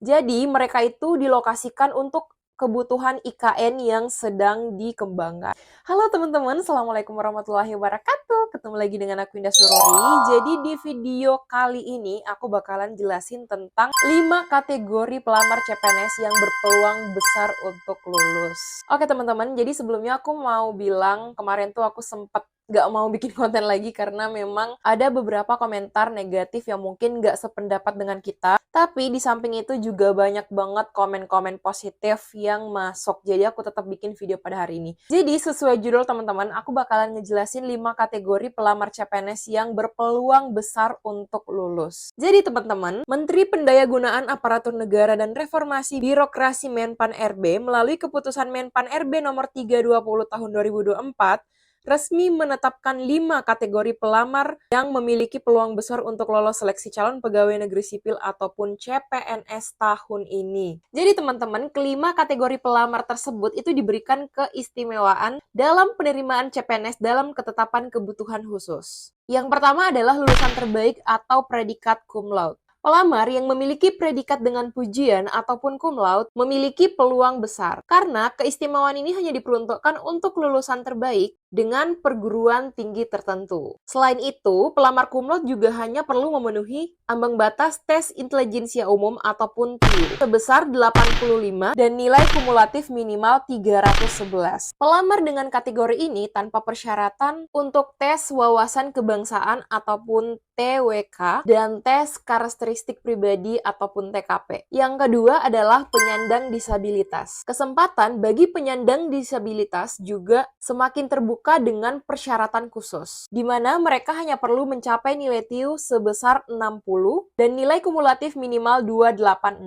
Jadi mereka itu dilokasikan untuk kebutuhan IKN yang sedang dikembangkan. Halo teman-teman, Assalamualaikum warahmatullahi wabarakatuh. Ketemu lagi dengan aku Indah Surori. Jadi di video kali ini aku bakalan jelasin tentang 5 kategori pelamar CPNS yang berpeluang besar untuk lulus. Oke teman-teman, jadi sebelumnya aku mau bilang kemarin tuh aku sempet gak mau bikin konten lagi karena memang ada beberapa komentar negatif yang mungkin gak sependapat dengan kita. Tapi di samping itu juga banyak banget komen-komen positif yang masuk. Jadi aku tetap bikin video pada hari ini. Jadi sesuai judul teman-teman, aku bakalan ngejelasin 5 kategori pelamar CPNS yang berpeluang besar untuk lulus. Jadi teman-teman, Menteri Pendayagunaan Aparatur Negara dan Reformasi Birokrasi Menpan RB melalui keputusan Menpan RB nomor 320 tahun 2024 resmi menetapkan 5 kategori pelamar yang memiliki peluang besar untuk lolos seleksi calon pegawai negeri sipil ataupun CPNS tahun ini. Jadi teman-teman, kelima kategori pelamar tersebut itu diberikan keistimewaan dalam penerimaan CPNS dalam ketetapan kebutuhan khusus. Yang pertama adalah lulusan terbaik atau predikat cum laude. Pelamar yang memiliki predikat dengan pujian ataupun cum laude memiliki peluang besar karena keistimewaan ini hanya diperuntukkan untuk lulusan terbaik dengan perguruan tinggi tertentu. Selain itu, pelamar cum laude juga hanya perlu memenuhi ambang batas tes intelijensia umum ataupun TIU sebesar 85 dan nilai kumulatif minimal 311. Pelamar dengan kategori ini tanpa persyaratan untuk tes wawasan kebangsaan ataupun TWK dan tes karakteristik pribadi ataupun TKP. Yang kedua adalah penyandang disabilitas. Kesempatan bagi penyandang disabilitas juga semakin terbuka dengan persyaratan khusus, di mana mereka hanya perlu mencapai nilai TIU sebesar 60 dan nilai kumulatif minimal 286.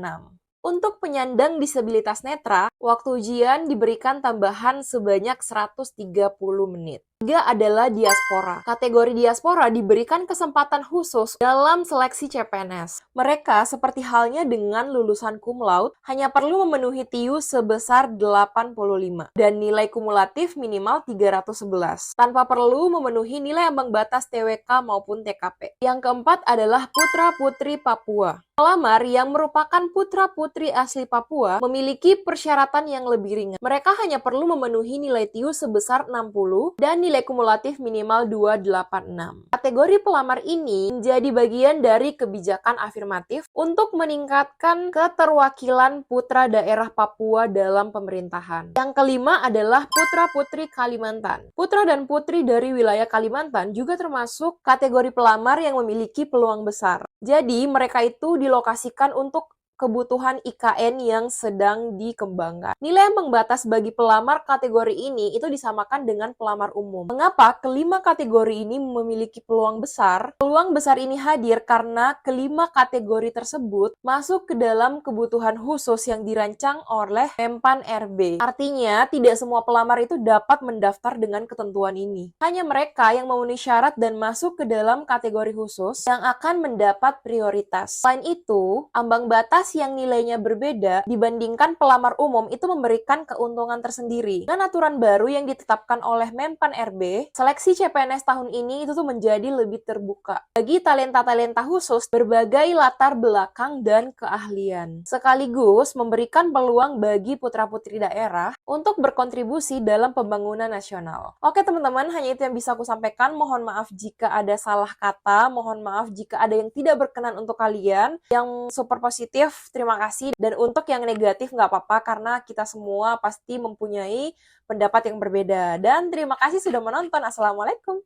Untuk penyandang disabilitas netra, waktu ujian diberikan tambahan sebanyak 130 menit. Ketiga adalah diaspora. Kategori diaspora diberikan kesempatan khusus dalam seleksi CPNS. Mereka seperti halnya dengan lulusan cum laude hanya perlu memenuhi TIU sebesar 85 dan nilai kumulatif minimal 311 tanpa perlu memenuhi nilai ambang batas TWK maupun TKP. Yang keempat adalah putra-putri Papua. Pelamar yang merupakan putra-putri asli Papua memiliki persyaratan yang lebih ringan. Mereka hanya perlu memenuhi nilai TIU sebesar 60 dan nilai kumulatif minimal 286. Kategori pelamar ini menjadi bagian dari kebijakan afirmatif untuk meningkatkan keterwakilan putra daerah Papua dalam pemerintahan. Yang kelima adalah putra-putri Kalimantan. Putra dan putri dari wilayah Kalimantan juga termasuk kategori pelamar yang memiliki peluang besar. Jadi mereka itu dilokasikan untuk kebutuhan IKN yang sedang dikembangkan. Nilai ambang batas bagi pelamar kategori ini itu disamakan dengan pelamar umum. Mengapa kelima kategori ini memiliki peluang besar? Peluang besar ini hadir karena kelima kategori tersebut masuk ke dalam kebutuhan khusus yang dirancang oleh Menpan RB. Artinya, tidak semua pelamar itu dapat mendaftar dengan ketentuan ini. Hanya mereka yang memenuhi syarat dan masuk ke dalam kategori khusus yang akan mendapat prioritas. Selain itu, ambang batas yang nilainya berbeda dibandingkan pelamar umum itu memberikan keuntungan tersendiri. Dengan aturan baru yang ditetapkan oleh Menpan RB, seleksi CPNS tahun ini itu tuh menjadi lebih terbuka bagi talenta-talenta khusus berbagai latar belakang dan keahlian. Sekaligus memberikan peluang bagi putra-putri daerah untuk berkontribusi dalam pembangunan nasional. Oke teman-teman, hanya itu yang bisa aku sampaikan. Mohon maaf jika ada salah kata, mohon maaf jika ada yang tidak berkenan untuk kalian. Yang super positif, terima kasih. Dan untuk yang negatif nggak apa-apa karena kita semua pasti mempunyai pendapat yang berbeda. Dan terima kasih sudah menonton. Assalamualaikum.